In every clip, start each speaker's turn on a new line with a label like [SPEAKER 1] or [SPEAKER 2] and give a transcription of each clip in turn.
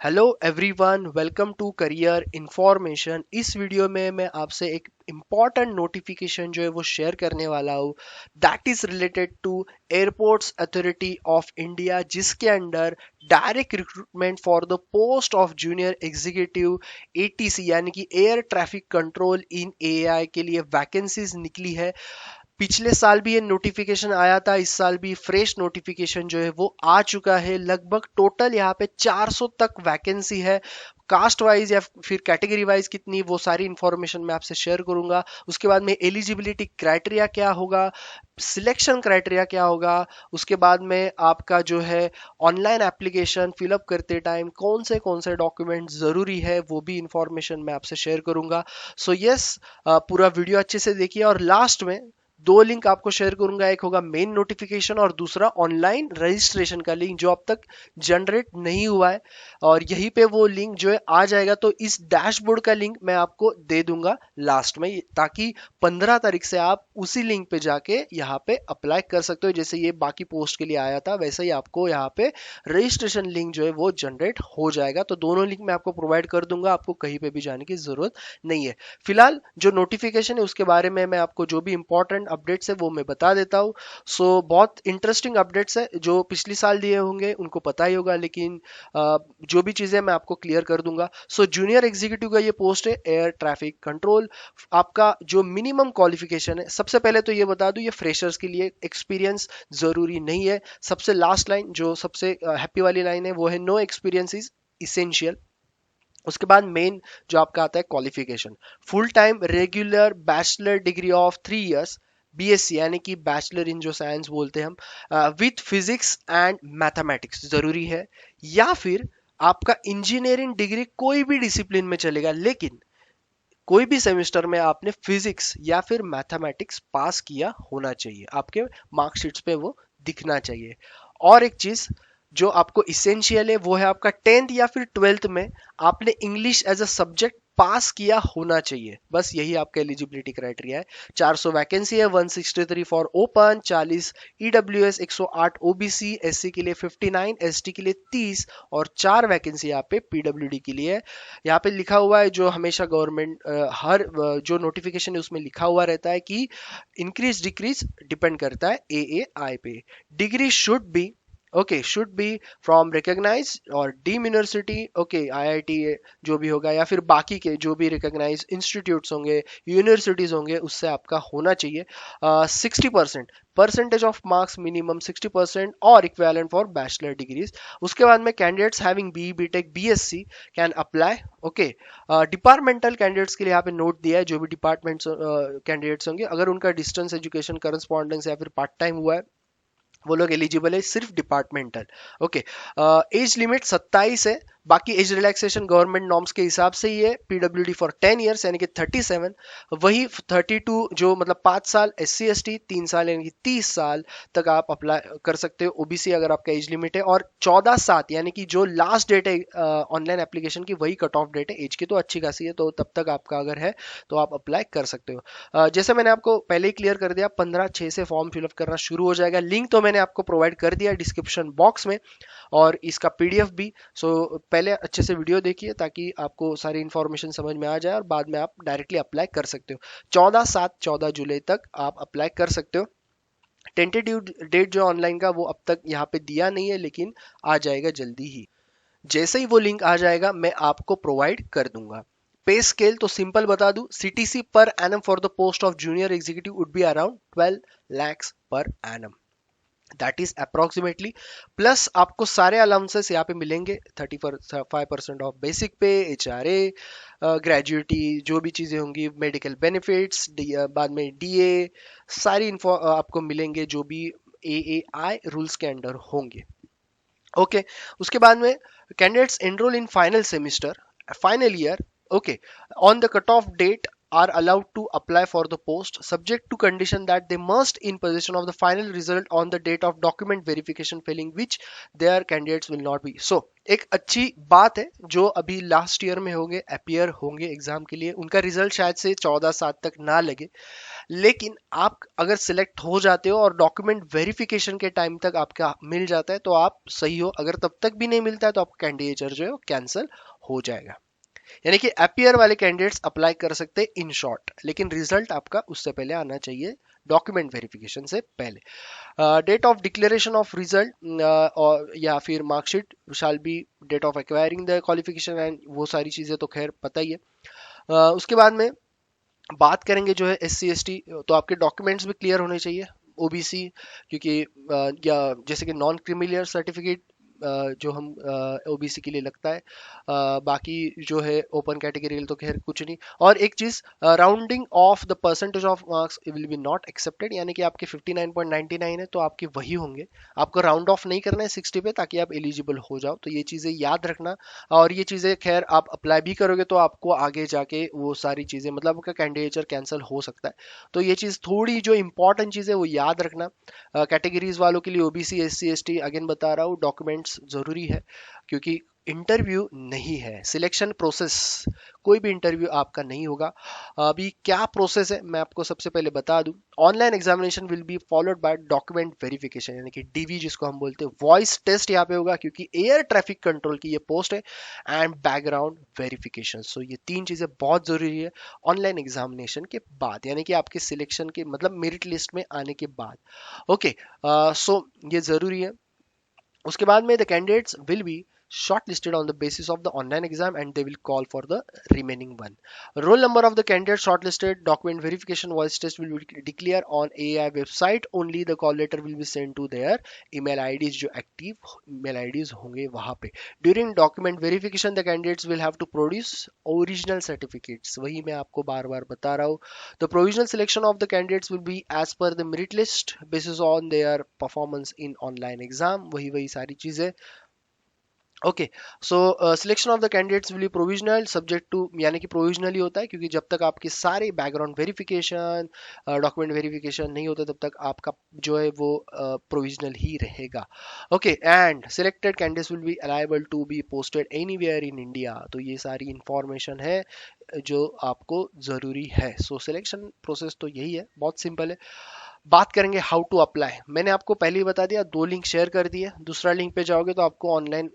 [SPEAKER 1] Hello everyone, welcome to career information. इस video में मैं आपसे एक इम्पॉर्टेंट नोटिफिकेशन जो है वो शेयर करने वाला हूँ। That is related to airports authority of India, जिसके under direct recruitment for the post of junior executive ATC यानी कि air traffic control in AI के लिए वैकेंसीज निकली है। पिछले साल भी ये नोटिफिकेशन आया था, इस साल भी फ्रेश नोटिफिकेशन जो है वो आ चुका है। लगभग टोटल यहाँ पे 400 तक वैकेंसी है। कास्ट वाइज या फिर कैटेगरी वाइज कितनी, वो सारी इंफॉर्मेशन मैं आपसे शेयर करूंगा। उसके बाद में एलिजिबिलिटी क्राइटेरिया क्या होगा, सिलेक्शन क्राइटेरिया क्या होगा, उसके बाद में आपका जो है ऑनलाइन एप्लीकेशन फिलअप करते टाइम कौन से डॉक्यूमेंट जरूरी है, वो भी इंफॉर्मेशन मैं आपसे शेयर करूंगा। सो यस, पूरा वीडियो अच्छे से देखिए और लास्ट में दो लिंक आपको शेयर करूंगा। एक होगा मेन नोटिफिकेशन और दूसरा ऑनलाइन रजिस्ट्रेशन का लिंक जो अब तक जनरेट नहीं हुआ है। और यहीं पे वो लिंक जो है आ जाएगा, तो इस डैशबोर्ड का लिंक मैं आपको दे दूंगा लास्ट में, ताकि 15 तारीख से आप उसी लिंक पे जाके यहाँ पे अप्लाई कर सकते हो। जैसे ये बाकी पोस्ट के लिए आया था, वैसे ही आपको यहाँ पे रजिस्ट्रेशन लिंक जो है वो जनरेट हो जाएगा। तो दोनों लिंक मैं आपको प्रोवाइड कर दूंगा, आपको कहीं पे भी जाने की जरूरत नहीं है। फिलहाल जो नोटिफिकेशन है उसके बारे में मैं आपको जो भी इंपॉर्टेंट अपडेट्स है वो मैं बता देता हूँ। बहुत इंटरेस्टिंग अपडेट्स है, जो पिछली साल दिए होंगे उनको पता ही होगा, लेकिन जो भी चीजें मैं आपको क्लियर कर दूंगा। जूनियर एग्जीक्यूटिव का ये पोस्ट है एयर ट्रैफिक कंट्रोल। आपका जो मिनिमम क्वालिफिकेशन है, सबसे पहले तो ये बता दूं, ये फ्रेशर्स के लिए एक्सपीरियंस जरूरी नहीं है। सबसे लास्ट लाइन, जो सबसे हैप्पी वाली लाइन है, वो है नो एक्सपीरियंस इज इसेंशियल। उसके बाद मेन जो आपका आता है qualification, full time regular bachelor degree of 3 years BSc यानी कि बैचलर इन जो साइंस बोलते हैं हम, विथ फिजिक्स एंड मैथमेटिक्स जरूरी है। या फिर आपका इंजीनियरिंग डिग्री कोई भी डिसिप्लिन में चलेगा, लेकिन कोई भी सेमेस्टर में आपने फिजिक्स या फिर मैथमेटिक्स पास किया होना चाहिए, आपके मार्कशीट्स पे वो दिखना चाहिए। और एक चीज जो आपको इसेंशियल है, वो है आपका 10th या फिर 12th में आपने इंग्लिश एज अ सब्जेक्ट पास किया होना चाहिए। बस यही आपका एलिजिबिलिटी क्राइटेरिया है। 400 वैकेंसी है, 163 for open, 40 EWS, 108 OBC, SC के लिए 59, एसटी के लिए 30 और 4 वैकेंसी यहाँ पे पीडब्ल्यूडी के लिए है। यहाँ पे लिखा हुआ है, जो हमेशा गवर्नमेंट हर जो नोटिफिकेशन है उसमें लिखा हुआ रहता है कि इंक्रीज डिक्रीज डिपेंड करता है एएआई पे। Degree should be from recognise और डीम यूनिवर्सिटी, ओके आईआईटी जो भी होगा, या फिर बाकी के जो भी रिकॉग्नाइज इंस्टीट्यूट्स होंगे, यूनिवर्सिटीज होंगे, उससे आपका होना चाहिए 60% परसेंटेज ऑफ मार्क्स, मिनिमम 60% और इक्वेलेंट फॉर बैचलर डिग्रीज। उसके बाद में candidates having B BTech BSc can apply. Okay, departmental candidates के लिए यहाँ पे नोट दिया है, जो भी डिपार्टमेंट्स कैंडिडेट्स होंगे, अगर उनका डिस्टेंस एजुकेशन करस्पॉन्डेंस या फिर पार्ट टाइम हुआ है, वो लोग एलिजिबल है सिर्फ डिपार्टमेंटल। ओके, एज लिमिट 27 है। बाकी एज रिलैक्सेशन गवर्नमेंट नॉर्म्स के हिसाब से ही है। पीडब्ल्यूडी फॉर 10 ईयर्स यानी कि 37, वही 32 जो मतलब 5 साल, एससी एसटी 3 साल यानी कि 30 साल तक आप अप्लाई कर सकते हो ओबीसी, अगर आपका एज लिमिट है। और 14/7 यानी कि जो लास्ट डेट है ऑनलाइन एप्लीकेशन की, वही कट ऑफ डेट है। एज की तो अच्छी खासी है, तो तब तक आपका अगर है तो आप अप्लाई कर सकते हो। जैसे मैंने आपको पहले ही क्लियर कर दिया, 15/6 से फॉर्म फिलअप करना शुरू हो जाएगा। लिंक तो मैंने आपको प्रोवाइड कर दिया डिस्क्रिप्शन बॉक्स में, और इसका पीडीएफ भी। पहले अच्छे से वीडियो देखिए ताकि आपको सारी इंफॉर्मेशन समझ में आ जाए, और बाद में आप डायरेक्टली अप्लाई कर सकते हो। 14 जुलाई तक आप अप्लाई कर सकते हो। टेंटेटिव डेट जो ऑनलाइन का, वो अब तक यहाँ पे दिया नहीं है, लेकिन आ जाएगा जल्दी ही। जैसे ही वो लिंक आ जाएगा मैं आपको प्रोवाइड कर दूंगा। पे स्केल तो सिंपल बता दूं, CTC per annum for the post of junior executive would be around 12 lakhs per annum, that is approximately. Plus आपको सारे अलाउंसेस यहाँ पे मिलेंगे, 35% ऑफ बेसिक पे, एचआरए, ग्रेजुएटी, जो भी चीज़ें होंगी, मेडिकल बेनिफिट्स, बाद में डीए, सारी इन्फो आपको मिलेंगे जो भी एएआई रूल्स के अंडर होंगे। ओके, उसके बाद में candidates enrol in final semester, final year, okay, on the cut off date are allowed to apply for the post subject to condition that they must in possession of the final result on the date of document verification failing which their candidates will not be. So एक अच्छी बात है जो अभी last year में होंगे appear होंगे exam के लिए, उनका रिजल्ट शायद से 14/7 तक ना लगे, लेकिन आप अगर सिलेक्ट हो जाते हो और डॉक्यूमेंट वेरिफिकेशन के टाइम तक आपका मिल जाता है तो आप सही हो, अगर तब तक भी नहीं मिलता है तो आपका कैंडिडेचर जो है कैंसिल हो जाएगा। यानी कि अपियर वाले कैंडिडेट्स अप्लाई कर सकते हैं इन शॉर्ट, लेकिन रिजल्ट आपका उससे पहले आना चाहिए, डॉक्यूमेंट वेरिफिकेशन से पहले। Date of declaration of result और या फिर marksheet shall be date of acquiring the qualification and वो सारी चीज़ें तो खैर पता ही है। उसके बाद में बात करेंगे जो है SC ST, तो आपके डॉक्यूमेंट्स भी क्लियर होने चाहिए। OBC क्योंकि या जैसे कि नॉन क्रिमिलियर सर्टिफिकेट जो हम OBC के लिए लगता है, बाकी जो है ओपन कैटेगरी तो खैर कुछ नहीं। और एक चीज, rounding off the percentage of marks will be not accepted, यानी कि आपके 59.99 है तो आपके वही होंगे, आपको राउंड ऑफ नहीं करना है 60 पे ताकि आप एलिजिबल हो जाओ, तो ये चीजें याद रखना। और ये चीजें खैर आप अप्लाई भी करोगे तो आपको आगे जाके वो सारी चीजें मतलब आपका कैंडिडेचर कैंसिल हो सकता है, तो ये चीज थोड़ी जो इंपॉर्टेंट चीज है वो याद रखना। कैटेगरीज वालों के लिए OBC SC ST अगेन बता रहा हूँ डॉक्यूमेंट्स जरूरी है, क्योंकि इंटरव्यू नहीं है, सिलेक्शन प्रोसेस, कोई भी इंटरव्यू आपका नहीं होगा। अभी क्या प्रोसेस है मैं आपको सबसे पहले बता दूं। Online examination will be followed by document verification, यानी कि DV जिसको हम बोलते हैं। वॉइस टेस्ट यहाँ पे होगा क्योंकि एयर ट्रैफिक कंट्रोल की ये पोस्ट है, एंड बैकग्राउंड वेरिफिकेशन। सो ये तीन चीजें बहुत जरूरी है ऑनलाइन एग्जामिनेशन के बाद, यानी कि आपके सिलेक्शन के मतलब मेरिट लिस्ट में आने के बाद। ओके, सो ये जरूरी है। उसके बाद में the candidates will B shortlisted on the basis of the online exam and they will call for the remaining one. Roll number of the candidates shortlisted, document verification, voice test will be declared on AI website only. The call letter will be sent to their email IDs जो active email IDs होंगे वहां पे। During document verification the candidates will have to produce original certificates, वही मैं आपको बार बार बता रहा हूँ। The provisional selection of the candidates will be as per the merit list basis on their performance in online exam, वही वही सारी चीजें। Okay, so selection of the candidates will be provisional subject to, यानी कि provisional ही होता है क्योंकि जब तक आपके सारे बैकग्राउंड वेरिफिकेशन डॉक्यूमेंट वेरिफिकेशन नहीं होता तब तक आपका जो है वो प्रोविजनल ही रहेगा। Okay, and selected candidates will be liable to be posted anywhere in India, तो ये सारी इंफॉर्मेशन है जो आपको ज़रूरी है। सो सिलेक्शन प्रोसेस तो यही है, बहुत सिंपल है। बात करेंगे हाउ टू अप्लाई, मैंने आपको पहले ही बता दिया, 2 लिंक शेयर कर दिए, दूसरा लिंक पे जाओगे तो आपको ऑनलाइन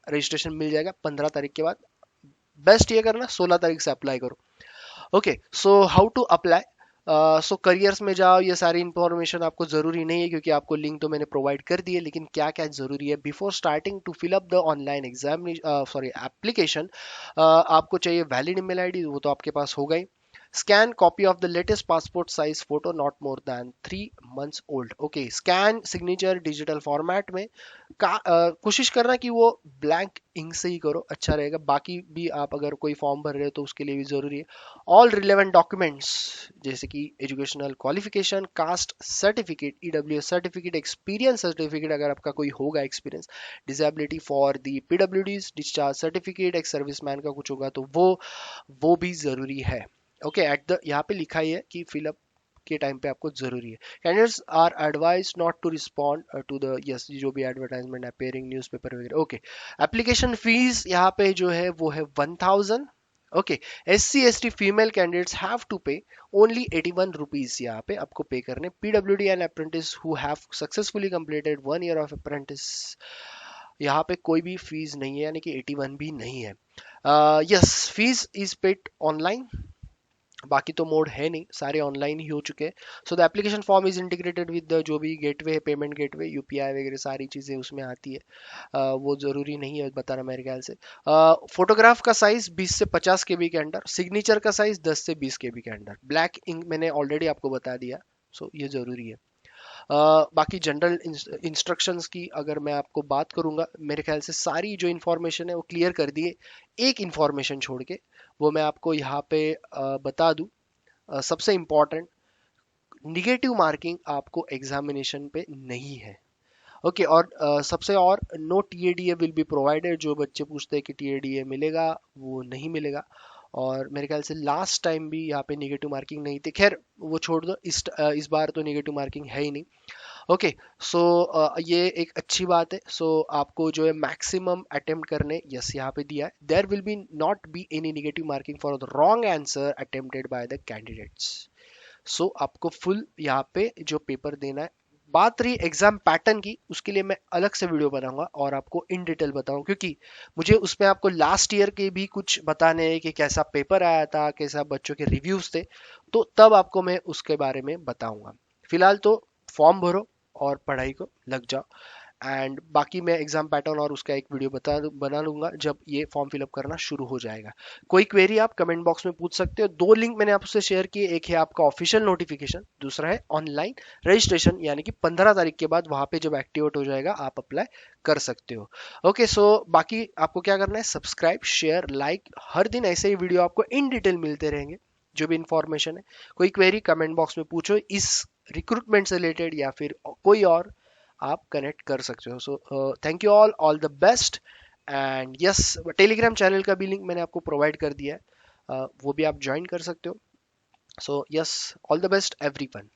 [SPEAKER 1] रजिस्ट्रेशन मिल जाएगा 15 तारीख के बाद। बेस्ट ये करना 16 तारीख से अप्लाई करो। Okay, so how to apply, so careers में जाओ, ये सारी इंफॉर्मेशन आपको जरूरी नहीं है क्योंकि आपको लिंक तो मैंने प्रोवाइड कर दी है, लेकिन क्या क्या जरूरी है before starting to fill up the online exam sorry application, आपको चाहिए वैलिड ईमेल आईडी, वो तो आपके पास होगा ही। Scan copy of the latest passport size photo not more than 3 months old. Okay, scan signature digital format में कोशिश करना कि वो ब्लैंक इंक से ही करो, अच्छा रहेगा। बाकी भी आप अगर कोई फॉर्म भर रहे हो तो उसके लिए भी जरूरी है। ऑल रिलेवेंट डॉक्यूमेंट्स जैसे कि educational qualification, caste certificate, EWS certificate, experience certificate अगर आपका कोई होगा experience, disability for the PWDs, discharge certificate, ex serviceman का कुछ होगा तो वो भी जरूरी है। ओके, एट द यहाँ पे लिखा ही है कि फिलअप के टाइम पे आपको जरूरी है। Candidates are advise not to respond to the yes जो भी एडवर्टाइजमेंट अपेयरिंग न्यूज़पेपर वगैरह। ओके, एप्लीकेशन फीस यहाँ पे जो है वो है 1000। Okay, SC ST female candidates have to pay only 81 rupees यहाँ पे आपको पे करने। PWD and apprentice who have successfully completed 1 year of apprentice, यहाँ पे कोई भी फीस नहीं है, यानी कि 81 भी नहीं है। Yes, fees is paid online, बाकी तो मोड है नहीं, सारे ऑनलाइन ही हो चुके हैं। So the application form is integrated with the जो भी गेटवे है, पेमेंट गेटवे, UPI वगैरह सारी चीज़ें उसमें आती है। वो ज़रूरी नहीं है बताना मेरे ख्याल से। फोटोग्राफ का साइज 20 से 50 KB के अंदर, सिग्नेचर का साइज 10 से 20 KB के अंदर, ब्लैक इंक मैंने ऑलरेडी आपको बता दिया, सो ये ज़रूरी है। बाकी जनरल इंस्ट्रक्शंस की अगर मैं आपको बात करूंगा, मेरे ख्याल से सारी जो इन्फॉर्मेशन है वो क्लियर कर दिए। एक इन्फॉर्मेशन छोड़ के वो मैं आपको यहाँ पे बता दूं, सबसे इम्पॉर्टेंट, निगेटिव मार्किंग आपको एग्जामिनेशन पे नहीं है। ओके, और सबसे और no TADA will be provided, जो बच्चे पूछते हैं कि TADA मिलेगा, वो नहीं मिलेगा। और मेरे ख्याल से लास्ट टाइम भी यहाँ पे नेगेटिव मार्किंग नहीं थी। खैर वो छोड़ दो, इस बार तो नेगेटिव मार्किंग है ही नहीं। ओके, सो ये एक अच्छी बात है। सो आपको जो है मैक्सिमम अटेम्प्ट करने, यस यहाँ पे दिया है, there will be not be any negative marking for the wrong answer attempted by the candidates. So आपको फुल यहाँ पे जो पेपर देना है। बात रही एग्जाम पैटर्न की, उसके लिए मैं अलग से वीडियो बनाऊंगा और आपको इन डिटेल बताऊं, क्योंकि मुझे उसमें आपको लास्ट ईयर के भी कुछ बताने हैं कि कैसा पेपर आया था, कैसा बच्चों के रिव्यूज थे, तो तब आपको मैं उसके बारे में बताऊंगा। फिलहाल तो फॉर्म भरो और पढ़ाई को लग जाओ। एंड बाकी मैं एग्जाम पैटर्न और उसका एक वीडियो बना लूंगा जब ये फॉर्म फिलअप करना शुरू हो जाएगा। कोई क्वेरी आप कमेंट बॉक्स में पूछ सकते हो। दो लिंक मैंने आपसे शेयर किए, एक है आपका ऑफिशियल नोटिफिकेशन, दूसरा है ऑनलाइन रजिस्ट्रेशन, यानी कि 15 तारीख के बाद वहां पे जब एक्टिवेट हो जाएगा आप अप्लाई कर सकते हो। ओके, सो बाकी आपको क्या करना है, सब्सक्राइब शेयर लाइक, हर दिन ऐसे ही वीडियो आपको इन डिटेल मिलते रहेंगे। जो भी इंफॉर्मेशन है, कोई क्वेरी कमेंट बॉक्स में पूछो, इस रिक्रूटमेंट से रिलेटेड या फिर कोई और, आप कनेक्ट कर सकते हो। So thank you all the best. And yes, Telegram channel का भी लिंक मैंने आपको प्रोवाइड कर दिया है, वो भी आप ज्वाइन कर सकते हो। So yes, all the best everyone.